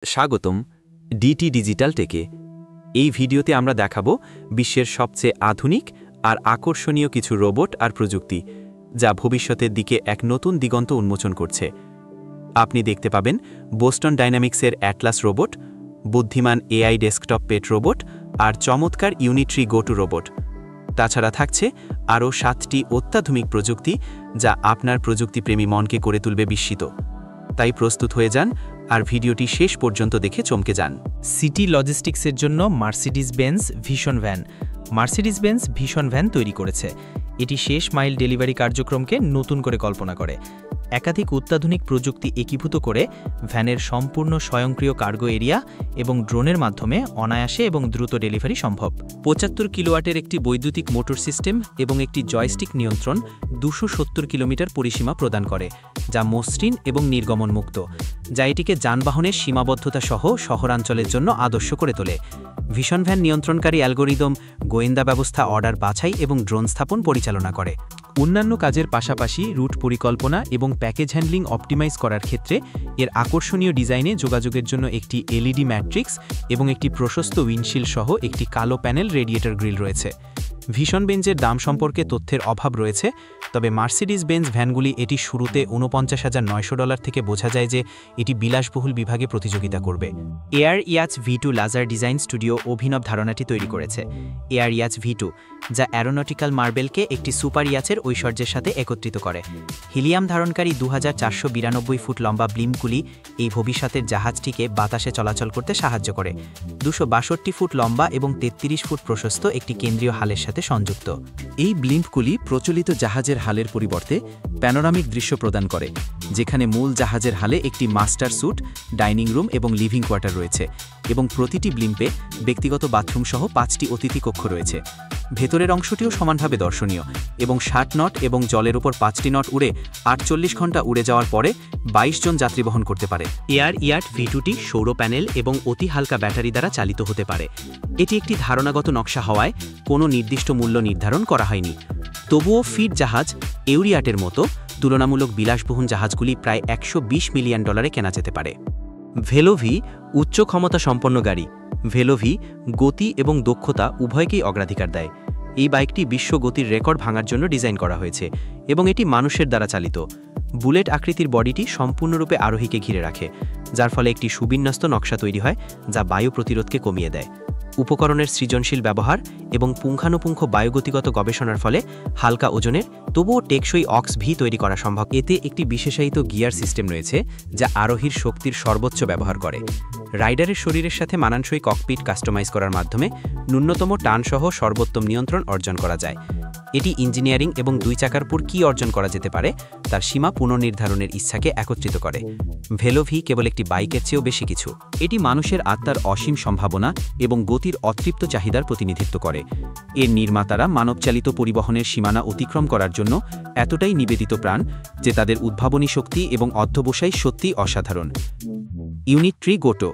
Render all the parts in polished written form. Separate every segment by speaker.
Speaker 1: স্বাগতম DT digital টেকে। এই ভিডিওতে আমরা দেখাবো বিশ্বের সবচেয়ে আধুনিক আর আকর্ষণীয় কিছু রোবট আর প্রযুক্তি, যা ভবিষ্যতের দিকে এক নতুন দিগন্ত উন্মোচন করছে। আপনি দেখতে পাবেন বোস্টন ডাইনামিক্সের অ্যাটলাস রোবট, বুদ্ধিমান এআই ডেস্কটপ পেট রোবট আর চমৎকার ইউনিট্রি গোটু রোবট। তাছাড়া থাকছে আরও 7টি অত্যাধুনিক প্রযুক্তি, যা আপনার প্রযুক্তিপ্রেমী মনকে করে তুলবে বিস্মিত। তাই প্রস্তুত হয়ে যান আর ভিডিওটি শেষ পর্যন্ত দেখে চমকে যান।
Speaker 2: সিটি লজিস্টিক্সের জন্য Mercedes Benz vision van. Mercedes Benz vision van তৈরি করেছে। এটি শেষ মাইল ডেলিভারি কার্যক্রমকে নতুন করে কল্পনা করে। একাধিক অত্যাধুনিক প্রযুক্তি একীভূত করে ভ্যানের সম্পূর্ণ স্বয়ংক্রিয় কার্গো এরিয়া এবং ড্রোনের মাধ্যমে অনায়াসে এবং দ্রুত ডেলিভারি সম্ভব। 75 কিলোওয়াটের একটি বৈদ্যুতিক মোটর সিস্টেম এবং একটি জয়স্টিক নিয়ন্ত্রণ 270 কিলোমিটার পরিসীমা প্রদান করে, যা মসৃণ এবং নির্গমনমুক্ত, যা এটিকে যানবাহনের সীমাবদ্ধতা সহ শহরাঞ্চলের জন্য আদর্শ করে তোলে। ভিশন ভ্যান নিয়ন্ত্রণকারী অ্যালগোরিদম, গোয়েন্দা ব্যবস্থা, অর্ডার বাছাই এবং ড্রোন স্থাপন পরিচালনা করে। অন্যান্য কাজের পাশাপাশি রুট পরিকল্পনা এবং প্যাকেজ হ্যান্ডলিং অপটিমাইজ করার ক্ষেত্রে এর আকর্ষণীয় ডিজাইনে যোগাযোগের জন্য একটি এলইডি ম্যাট্রিক্স এবং একটি প্রশস্ত উইন্ডশিল্ড সহ একটি কালো প্যানেল রেডিয়েটর গ্রিল রয়েছে। ভিশন বেঞ্জের দাম সম্পর্কে তথ্যের অভাব রয়েছে, তবে মার্সিডিজ বেঞ্জ ভ্যানগুলি এটি শুরুতে $49,900 থেকে বোঝা যায় যে এটি বিলাসবহুল বিভাগে প্রতিযোগিতা করবে। Air ইয়াচ V2 Lazar design studio অভিনব ধারণাটি তৈরি করেছে। এয়ার ইয়াচ V2, যা অ্যারোনটিক্যাল মার্বেলকে একটি সুপার ইয়াচের ঐশ্বর্যের সাথে একত্রিত করে। হিলিয়াম ধারণকারী 2492 ফুট লম্বা ব্লিম্পগুলি এই ভবিষ্যতের জাহাজটিকে বাতাসে চলাচল করতে সাহায্য করে। 262 ফুট লম্বা এবং 33 ফুট প্রশস্ত একটি কেন্দ্রীয় হালের সাথে সংযুক্ত। এই ব্লিম্পগুলি প্রচলিত জাহাজের হালের পরিবর্তে প্যানোরামিক দৃশ্য প্রদান করে, যেখানে মূল জাহাজের হালে একটি মাস্টার স্যুট, ডাইনিং রুম এবং লিভিং কোয়ার্টার রয়েছে, এবং প্রতিটি ব্লিম্পে ব্যক্তিগত বাথরুম সহ 5টি অতিথি কক্ষ রয়েছে। ভেতরের অংশটিও সমানভাবে দর্শনীয়, এবং 60 নট এবং জলের উপর 5টি নট উড়ে 48 ঘন্টা উড়ে যাওয়ার পরে 22 জন যাত্রী বহন করতে পারে। এয়ার ইয়াট V2টি সৌর প্যানেল এবং অতি হালকা ব্যাটারি দ্বারা চালিত হতে পারে। এটি একটি ধারণাগত নকশা হওয়ায় কোনো নির্দিষ্ট মূল্য নির্ধারণ করা হয়নি। তবুও ফিট জাহাজ এউরিয়াটের মতো তুলনামূলক বিলাসবহুল জাহাজগুলি প্রায় $120 মিলিয়ন কেনা যেতে পারে। ভেলোভি উচ্চ ক্ষমতা সম্পন্ন গাড়ি। ভেলোভি গতি এবং দক্ষতা উভয়কেই অগ্রাধিকার দেয়। এই বাইকটি বিশ্ব গতির রেকর্ড ভাঙার জন্য ডিজাইন করা হয়েছে এবং এটি মানুষের দ্বারা চালিত। বুলেট আকৃতির বডিটি সম্পূর্ণরূপে আরোহীকে ঘিরে রাখে, যার ফলে একটি সুবিন্যস্ত নকশা তৈরি হয় যা বায়ু প্রতিরোধকে কমিয়ে দেয়। উপকরণের সৃজনশীল ব্যবহার এবং পুঙ্খানুপুঙ্খ বায়ুগতিগত গবেষণার ফলে হালকা ওজনের তবুও টেকসই অক্স ভি তৈরি করা সম্ভব। এতে একটি বিশেষায়িত গিয়ার সিস্টেম রয়েছে যা আরোহীর শক্তির সর্বোচ্চ ব্যবহার করে। রাইডারের শরীরের সাথে মানানসই ককপিট কাস্টমাইজ করার মাধ্যমে ন্যূনতম টানসহ সর্বোত্তম নিয়ন্ত্রণ অর্জন করা যায়। এটি ইঞ্জিনিয়ারিং এবং 2 চাকার পুর কী অর্জন করা যেতে পারে তার সীমা পুনর্নির্ধারণের ইচ্ছাকে একত্রিত করে। ভেলোভি কেবল একটি বাইকের চেয়েও বেশি কিছু। এটি মানুষের আত্মার অসীম সম্ভাবনা এবং গতির অতৃপ্ত চাহিদার প্রতিনিধিত্ব করে। এর নির্মাতারা মানবচালিত পরিবহনের সীমানা অতিক্রম করার জন্য এতটাই নিবেদিত প্রাণ যে তাদের উদ্ভাবনী শক্তি এবং অধ্যবসায় সত্যিই অসাধারণ। ইউনিট্রি গোটো।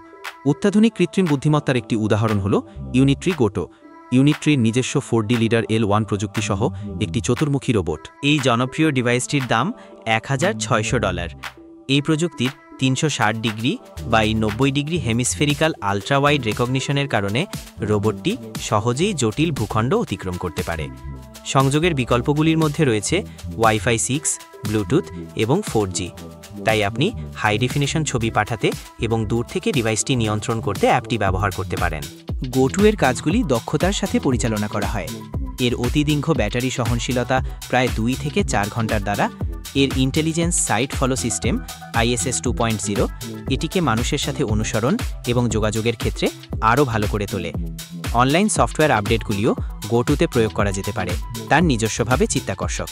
Speaker 2: অত্যাধুনিক কৃত্রিম বুদ্ধিমত্তার একটি উদাহরণ হল ইউনিট্রি গোটো। ইউনিট্রির নিজস্ব 4D লিডার L1 প্রযুক্তি সহ একটি চতুর্মুখী রোবট। এই জনপ্রিয় ডিভাইসটির দাম $1,600। এই প্রযুক্তির 360 degree by 90 degree hemispherical ultra wide রেকগনিশনের কারণে রোবটটি সহজেই জটিল ভূখণ্ড অতিক্রম করতে পারে। সংযোগের বিকল্পগুলির মধ্যে রয়েছে ওয়াইফাই 6, ব্লুটুথ এবং 4G। তাই আপনি হাই ডেফিনিশন ছবি পাঠাতে এবং দূর থেকে ডিভাইসটি নিয়ন্ত্রণ করতে অ্যাপটি ব্যবহার করতে পারেন। গোটু এর কাজগুলি দক্ষতার সাথে পরিচালনা করা হয়। এর অতিদীর্ঘ ব্যাটারি সহনশীলতা প্রায় 2 থেকে 4 ঘন্টার দ্বারা। এর intelligence site follow system ISS 2.0 এটিকে মানুষের সাথে অনুসরণ এবং যোগাযোগের ক্ষেত্রে আরও ভালো করে তোলে। অনলাইন সফটওয়্যার আপডেটগুলিও গোটুতে প্রয়োগ করা যেতে পারে, তার নিজস্বভাবে চিত্তাকর্ষক।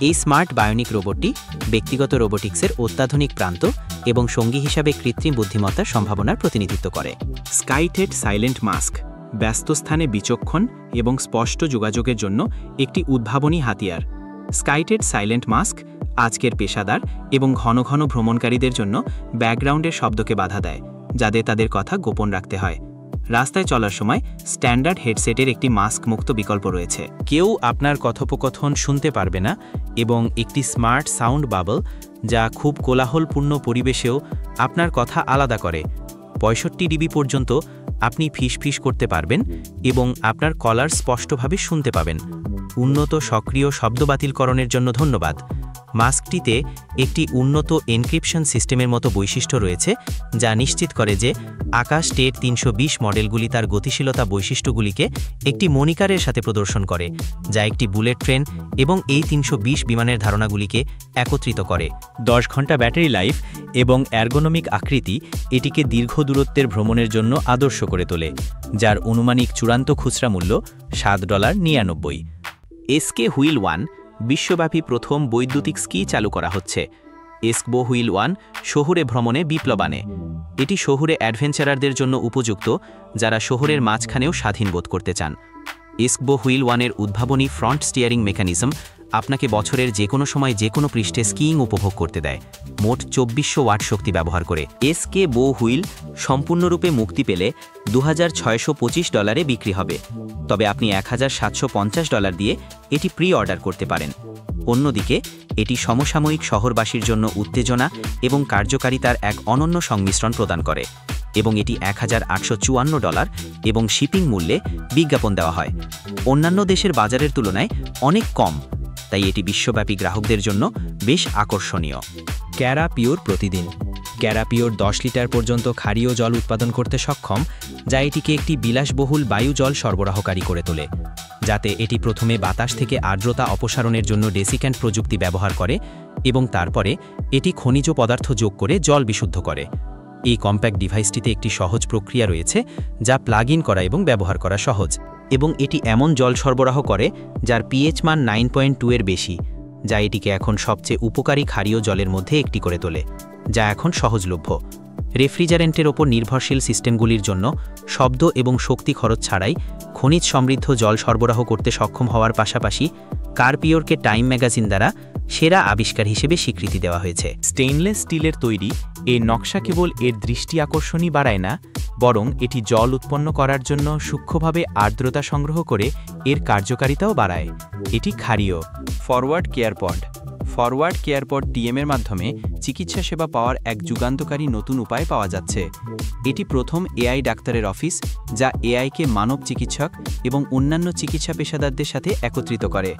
Speaker 2: এই স্মার্ট বায়োনিক রোবটটি ব্যক্তিগত রোবোটিক্সের অত্যাধুনিক প্রান্ত এবং সঙ্গী হিসাবে কৃত্রিম বুদ্ধিমত্তার সম্ভাবনার প্রতিনিধিত্ব করে। স্কাইটেড সাইলেন্ট মাস্ক ব্যস্ত স্থানে বিচক্ষণ এবং স্পষ্ট যোগাযোগের জন্য একটি উদ্ভাবনী হাতিয়ার। স্কাইটেড সাইলেন্ট মাস্ক আজকের পেশাদার এবং ঘন ঘন ভ্রমণকারীদের জন্য ব্যাকগ্রাউন্ডের শব্দকে বাধা দেয়, যাদের তাদের কথা গোপন রাখতে হয়। রাস্তায় চলার সময় স্ট্যান্ডার্ড হেডসেটের একটি মাস্ক মুক্ত বিকল্প রয়েছে। কেউ আপনার কথোপকথন শুনতে পারবে না, এবং একটি স্মার্ট সাউন্ড বাবল যা খুব কোলাহলপূর্ণ পরিবেশেও আপনার কথা আলাদা করে। 65 ডিবি পর্যন্ত আপনি ফিসফিস করতে পারবেন এবং আপনার কলার স্পষ্টভাবে শুনতে পাবেন। উন্নত সক্রিয় শব্দ বাতিলকরণের জন্য ধন্যবাদ। মাস্কটিতে একটি উন্নত এনক্রিপশন সিস্টেমের মতো বৈশিষ্ট্য রয়েছে, যা নিশ্চিত করে যে আকাশ টেট 320 মডেলগুলি তার গতিশীলতা বৈশিষ্ট্যগুলিকে একটি মনিকারের সাথে প্রদর্শন করে, যা একটি বুলেট ট্রেন এবং এই 320 বিমানের ধারণাগুলিকে একত্রিত করে। 10 ঘন্টা ব্যাটারি লাইফ এবং অ্যারগোনমিক আকৃতি এটিকে দীর্ঘ দূরত্বের ভ্রমণের জন্য আদর্শ করে তোলে, যার অনুমানিক চূড়ান্ত খুচরা মূল্য $7.99। এসকে হুইল 1 বিশ্বব্যাপী প্রথম বৈদ্যুতিক স্কি চালু করা হচ্ছে। এসকবো হুইল 1 শহুরে ভ্রমণে বিপ্লব আনে। এটি শহুরে অ্যাডভেঞ্চারারদের জন্য উপযুক্ত, যারা শহরের মাঝখানেও স্বাধীন বোধ করতে চান। এসকবো হুইল 1-এর উদ্ভাবনী ফ্রন্ট স্টিয়ারিং মেকানিজম আপনাকে বছরের যে কোনো সময় যে কোনো পৃষ্ঠে স্কিইং উপভোগ করতে দেয়, মোট 2400 ওয়াট শক্তি ব্যবহার করে। এসকে বো হুইল সম্পূর্ণরূপে মুক্তি পেলে $2625 বিক্রি হবে, তবে আপনি $1750 দিয়ে এটি প্রি অর্ডার করতে পারেন। অন্যদিকে এটি সমসাময়িক শহরবাসীর জন্য উত্তেজনা এবং কার্যকারিতার এক অনন্য সংমিশ্রণ প্রদান করে এবং এটি $1854 এবং শিপিং মূল্যে বিজ্ঞাপন দেওয়া হয়। অন্যান্য দেশের বাজারের তুলনায় অনেক কম, তাই এটি বিশ্বব্যাপী গ্রাহকদের জন্য বেশ আকর্ষণীয়। ক্যারা পিওর প্রতিদিন। ক্যারা পিওর 10 লিটার পর্যন্ত ক্ষারীয় জল উৎপাদন করতে সক্ষম, যা এটিকে একটি বিলাসবহুল বায়ু জল সরবরাহকারী করে তোলে, যাতে এটি প্রথমে বাতাস থেকে আর্দ্রতা অপসারণের জন্য ডেসিক্যান্ট প্রযুক্তি ব্যবহার করে এবং তারপরে এটি খনিজ পদার্থ যোগ করে জল বিশুদ্ধ করে। এই কম্প্যাক্ট ডিভাইসটিতে একটি সহজ প্রক্রিয়া রয়েছে, যা প্লাগ ইন করা এবং ব্যবহার করা সহজ, এবং এটি এমন জল সরবরাহ করে যার পিএইচ মান 9.2-এর বেশি, যা এটিকে এখন সবচেয়ে উপকারী ক্ষারীয় জলের মধ্যে একটি করে তোলে, যা এখন সহজলভ্য। রেফ্রিজারেন্টের ওপর নির্ভরশীল সিস্টেমগুলির জন্য শব্দ এবং শক্তি খরচ ছাড়াই খনিজ সমৃদ্ধ জল সরবরাহ করতে সক্ষম হওয়ার পাশাপাশি কারপিওরকে টাইম ম্যাগাজিন দ্বারা সেরা আবিষ্কার হিসেবে স্বীকৃতি দেওয়া হয়েছে। স্টেইনলেস স্টিলের তৈরি এই নকশা কেবল এর দৃষ্টি আকর্ষণই বাড়ায় না, বরং এটি জল উৎপন্ন করার জন্য সূক্ষ্মভাবে আর্দ্রতা সংগ্রহ করে এর কার্যকারিতাও বাড়ায়। এটি ক্ষারীয়। ফরওয়ার্ড কেয়ার পড। ফরওয়ার্ড কেয়ার পড টিএমের মাধ্যমে চিকিৎসা সেবা পাওয়ার এক যুগান্তকারী নতুন উপায় পাওয়া যাচ্ছে। এটি প্রথম এআই ডাক্তারের অফিস, যা এআইকে মানব চিকিৎসক এবং অন্যান্য চিকিৎসা পেশাদারদের সাথে একত্রিত করে।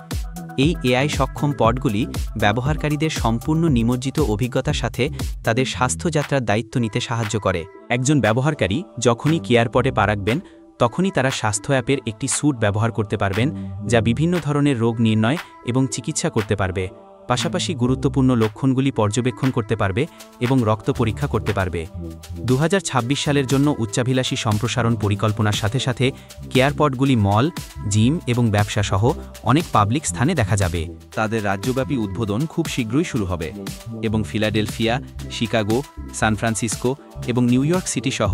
Speaker 2: এই এআই সক্ষম পডগুলি ব্যবহারকারীদের সম্পূর্ণ নিমজ্জিত অভিজ্ঞতার সাথে তাদের স্বাস্থ্যযাত্রার দায়িত্ব নিতে সাহায্য করে। একজন ব্যবহারকারী যখনই কেয়ার পডে পা রাখবেন, তখনই তারা স্বাস্থ্য অ্যাপের একটি স্যুট ব্যবহার করতে পারবেন, যা বিভিন্ন ধরনের রোগ নির্ণয় এবং চিকিৎসা করতে পারবে, পাশাপাশি গুরুত্বপূর্ণ লক্ষণগুলি পর্যবেক্ষণ করতে পারবে এবং রক্ত পরীক্ষা করতে পারবে। 2026 সালের জন্য উচ্চাভিলাষী সম্প্রসারণ পরিকল্পনার সাথে সাথে কেয়ার পডগুলি মল, জিম এবং ব্যবসা সহ অনেক পাবলিক স্থানে দেখা যাবে। তাদের রাজ্যব্যাপী উদ্বোধন খুব শীঘ্রই শুরু হবে এবং ফিলাডেলফিয়া, শিকাগো, সান ফ্রান্সিসকো এবং নিউ ইয়র্ক সিটি সহ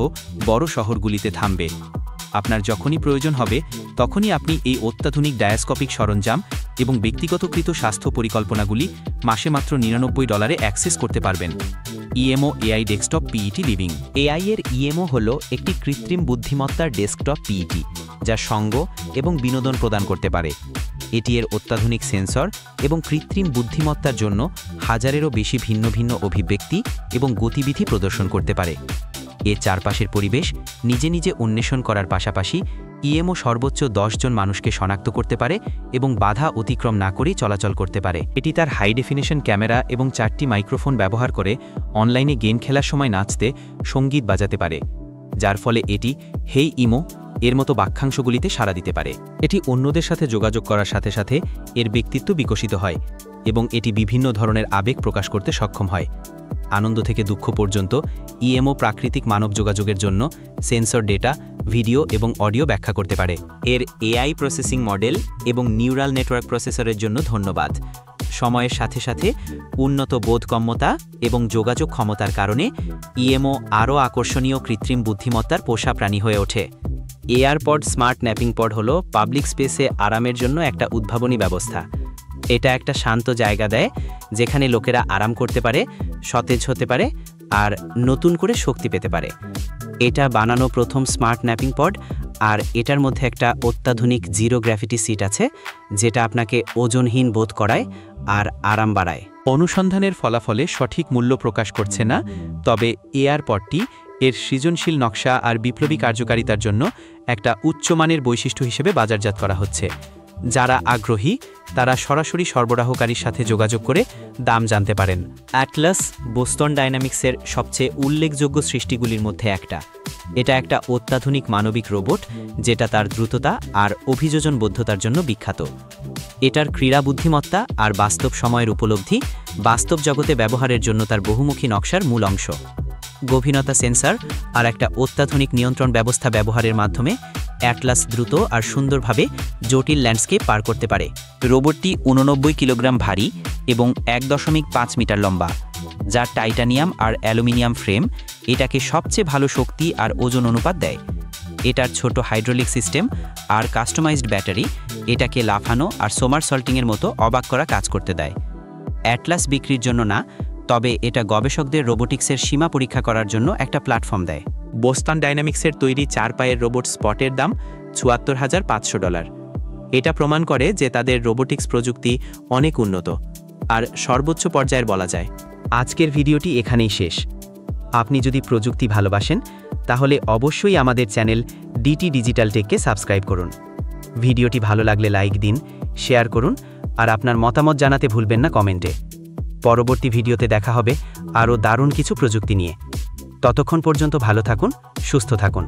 Speaker 2: বড় শহরগুলিতে থামবে। আপনার যখনই প্রয়োজন হবে তখনই আপনি এই অত্যাধুনিক ডায়াস্কোপিক সরঞ্জাম এবং ব্যক্তিগতকৃত স্বাস্থ্য পরিকল্পনাগুলি মাসে মাত্র $99 অ্যাক্সেস করতে পারবেন। EMO AI desktop PET living. AI এর ইএমও হল একটি কৃত্রিম বুদ্ধিমত্তার ডেস্কটপ পিইটি, যা সঙ্গ এবং বিনোদন প্রদান করতে পারে। এটি এর অত্যাধুনিক সেন্সর এবং কৃত্রিম বুদ্ধিমত্তার জন্য হাজারেরও বেশি ভিন্ন ভিন্ন অভিব্যক্তি এবং গতিবিধি প্রদর্শন করতে পারে। এর চারপাশের পরিবেশ নিজে নিজে অন্বেষণ করার পাশাপাশি ইএমও সর্বোচ্চ 10 জন মানুষকে শনাক্ত করতে পারে এবং বাধা অতিক্রম না করেই চলাচল করতে পারে। এটি তার হাই ডেফিনিশন ক্যামেরা এবং 4টি মাইক্রোফোন ব্যবহার করে অনলাইনে গেম খেলার সময় নাচতে, সঙ্গীত বাজাতে পারে, যার ফলে এটি হেই ইমো এর মতো বাক্যাংশগুলিতে সাড়া দিতে পারে। এটি অন্যদের সাথে যোগাযোগ করার সাথে সাথে এর ব্যক্তিত্ব বিকশিত হয় এবং এটি বিভিন্ন ধরনের আবেগ প্রকাশ করতে সক্ষম হয়। আনন্দ থেকে দুঃখ পর্যন্ত ইএমও প্রাকৃতিক মানব যোগাযোগের জন্য সেন্সর ডেটা, ভিডিও এবং অডিও ব্যাখ্যা করতে পারে। এর এআই প্রসেসিং মডেল এবং নিউরাল নেটওয়ার্ক প্রসেসরের জন্য ধন্যবাদ। সময়ের সাথে সাথে উন্নত বোধগম্যতা এবং যোগাযোগ ক্ষমতার কারণে ইএমও আরও আকর্ষণীয় কৃত্রিম বুদ্ধিমত্তার পোষা প্রাণী হয়ে ওঠে। এয়ারপড স্মার্ট ন্যাপিং পড হল পাবলিক স্পেসে আরামের জন্য একটা উদ্ভাবনী ব্যবস্থা। এটা একটা শান্ত জায়গা দেয় যেখানে লোকেরা আরাম করতে পারে, সতেজ হতে পারে আর নতুন করে শক্তি পেতে পারে। এটা বানানো প্রথম স্মার্ট ন্যাপিং পড, আর এটার মধ্যে একটা অত্যাধুনিক জিরো গ্র্যাভিটি সিট আছে, যেটা আপনাকে ওজনহীন বোধ করায় আর আরাম বাড়ায়। অনুসন্ধানের ফলাফলে সঠিক মূল্য প্রকাশ করছে না, তবে এয়ারপডটি
Speaker 1: এর সৃজনশীল নকশা আর বিপ্লবী কার্যকারিতার জন্য একটা উচ্চমানের বৈশিষ্ট্য হিসেবে বাজারজাত করা হচ্ছে। যারা আগ্রহী তারা সরাসরি সরবরাহকারীর সাথে যোগাযোগ করে দাম জানতে পারেন।
Speaker 2: অ্যাটলাস বোস্টন ডাইনামিক্সের সবচেয়ে উল্লেখযোগ্য সৃষ্টিগুলির মধ্যে একটা। এটা একটা অত্যাধুনিক মানবিক রোবট যেটা তার দ্রুততা আর অভিযোজনবদ্ধতার জন্য বিখ্যাত। এটার ক্রীড়া বুদ্ধিমত্তা আর বাস্তব সময়ের উপলব্ধি বাস্তব জগতে ব্যবহারের জন্য তার বহুমুখী নকশার মূল অংশ। গভীরতা সেন্সর আর একটা অত্যাধুনিক নিয়ন্ত্রণ ব্যবস্থা ব্যবহারের মাধ্যমে অ্যাটলাস দ্রুত আর সুন্দরভাবে জটিল ল্যান্ডস্কেপ পার করতে পারে। রোবটটি 89 কিলোগ্রাম ভারী এবং 1.5 মিটার লম্বা, যার টাইটানিয়াম আর অ্যালুমিনিয়াম ফ্রেম এটাকে সবচেয়ে ভালো শক্তি আর ওজন অনুপাত দেয়। এটার ছোট হাইড্রোলিক সিস্টেম আর কাস্টমাইজড ব্যাটারি এটাকে লাফানো আর সোমারসল্টিংয়ের মতো অবাক করা কাজ করতে দেয়। অ্যাটলাস বিক্রির জন্য না, তবে এটা গবেষকদের রোবোটিক্সের সীমা পরীক্ষা করার জন্য একটা প্ল্যাটফর্ম দেয়।
Speaker 1: বোস্টন ডাইনামিক্সের তৈরি 4 পায়ের রোবট স্পটের দাম $৭৪,৫০০। এটা প্রমাণ করে যে তাদের রোবোটিক্স প্রযুক্তি অনেক উন্নত আর সর্বোচ্চ পর্যায়ের বলা যায়। আজকের ভিডিওটি এখানেই শেষ। আপনি যদি প্রযুক্তি ভালোবাসেন তাহলে অবশ্যই আমাদের চ্যানেল ডিটি ডিজিটাল টেককে সাবস্ক্রাইব করুন। ভিডিওটি ভালো লাগলে লাইক দিন, শেয়ার করুন আর আপনার মতামত জানাতে ভুলবেন না কমেন্টে। পরবর্তী ভিডিওতে দেখা হবে আরও দারুণ কিছু প্রযুক্তি নিয়ে। ততক্ষণ পর্যন্ত ভালো থাকুন, সুস্থ থাকুন।